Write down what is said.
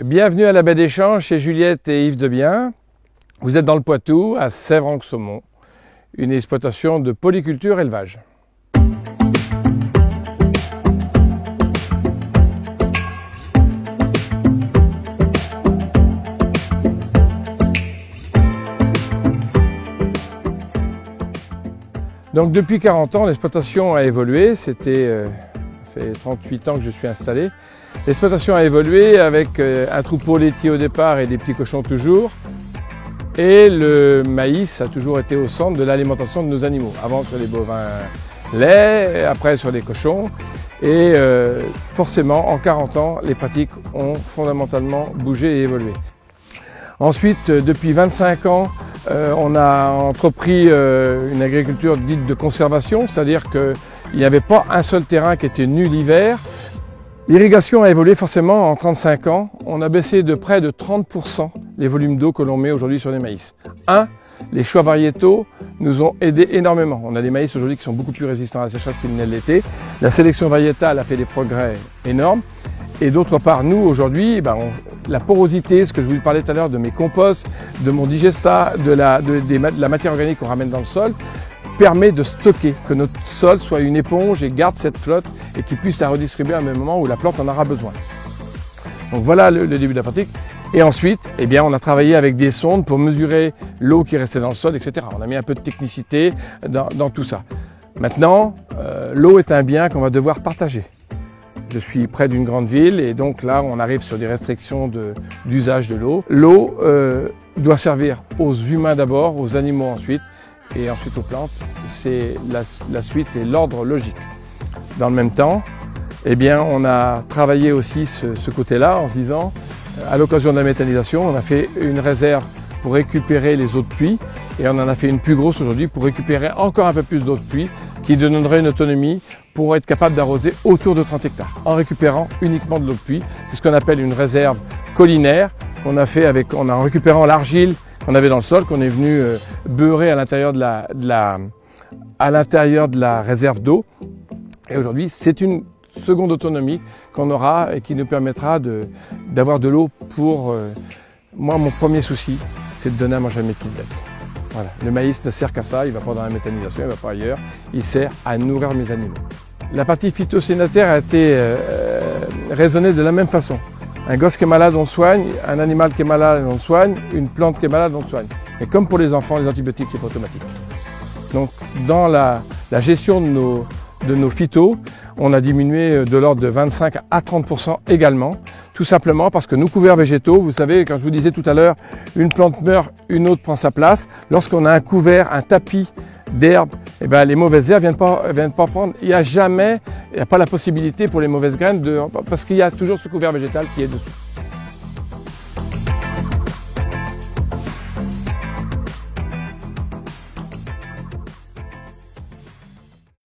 Bienvenue à la baie des Champs chez Juliette et Yves Debien. Vous êtes dans le Poitou, à Sèvres-en-Saumon, une exploitation de polyculture élevage. Donc depuis 40 ans, l'exploitation a évolué. Ça fait 38 ans que je suis installé. L'exploitation a évolué avec un troupeau laitier au départ et des petits cochons toujours. Et le maïs a toujours été au centre de l'alimentation de nos animaux. Avant sur les bovins laits, après sur les cochons. Et forcément, en 40 ans, les pratiques ont fondamentalement bougé et évolué. Ensuite, depuis 25 ans, on a entrepris une agriculture dite de conservation, c'est-à-dire qu'il n'y avait pas un seul terrain qui était nu l'hiver. L'irrigation a évolué forcément en 35 ans. On a baissé de près de 30% les volumes d'eau que l'on met aujourd'hui sur les maïs. Les choix variétaux nous ont aidés énormément. On a des maïs aujourd'hui qui sont beaucoup plus résistants à la sécheresse qu'ils ne l'étaient. La sélection variétale a fait des progrès énormes. Et d'autre part, nous, aujourd'hui, la porosité, ce que je vous parlais tout à l'heure de mes composts, de mon digestat, de la matière organique qu'on ramène dans le sol, permet de stocker, que notre sol soit une éponge et garde cette flotte et qu'il puisse la redistribuer à un même moment où la plante en aura besoin. Donc voilà le début de la pratique. Et ensuite, on a travaillé avec des sondes pour mesurer l'eau qui restait dans le sol, etc. On a mis un peu de technicité dans tout ça. Maintenant, l'eau est un bien qu'on va devoir partager. Je suis près d'une grande ville et donc là, on arrive sur des restrictions d'usage de l'eau. L'eau doit servir aux humains d'abord, aux animaux ensuite, et ensuite aux plantes. C'est la suite et l'ordre logique. Dans le même temps, on a travaillé aussi ce côté-là en se disant, à l'occasion de la méthanisation, on a fait une réserve pour récupérer les eaux de pluie et on en a fait une plus grosse aujourd'hui pour récupérer encore un peu plus d'eau de pluie qui nous donnerait une autonomie pour être capable d'arroser autour de 30 hectares en récupérant uniquement de l'eau de pluie. C'est ce qu'on appelle une réserve collinaire qu'on a fait en récupérant l'argile qu'on avait dans le sol, qu'on est venu beurrer à l'intérieur de la réserve d'eau. Et aujourd'hui, c'est une seconde autonomie qu'on aura et qui nous permettra d'avoir de l'eau pour... moi, mon premier souci, c'est de donner à manger à mes petites bêtes. Voilà. Le maïs ne sert qu'à ça, il ne va pas dans la méthanisation, il ne va pas ailleurs, il sert à nourrir mes animaux. La partie phytosanitaire a été raisonnée de la même façon. Un gosse qui est malade, on le soigne, un animal qui est malade, on le soigne, une plante qui est malade, on le soigne. Et comme pour les enfants, les antibiotiques, c'est pas automatique. Donc dans la gestion de nos phytos, on a diminué de l'ordre de 25 à 30% également, tout simplement parce que nos couverts végétaux, vous savez, quand je vous disais tout à l'heure, une plante meurt, une autre prend sa place. Lorsqu'on a un couvert, un tapis d'herbe, les mauvaises herbes viennent pas prendre. Il n'y a pas la possibilité pour les mauvaises graines parce qu'il y a toujours ce couvert végétal qui est dessous.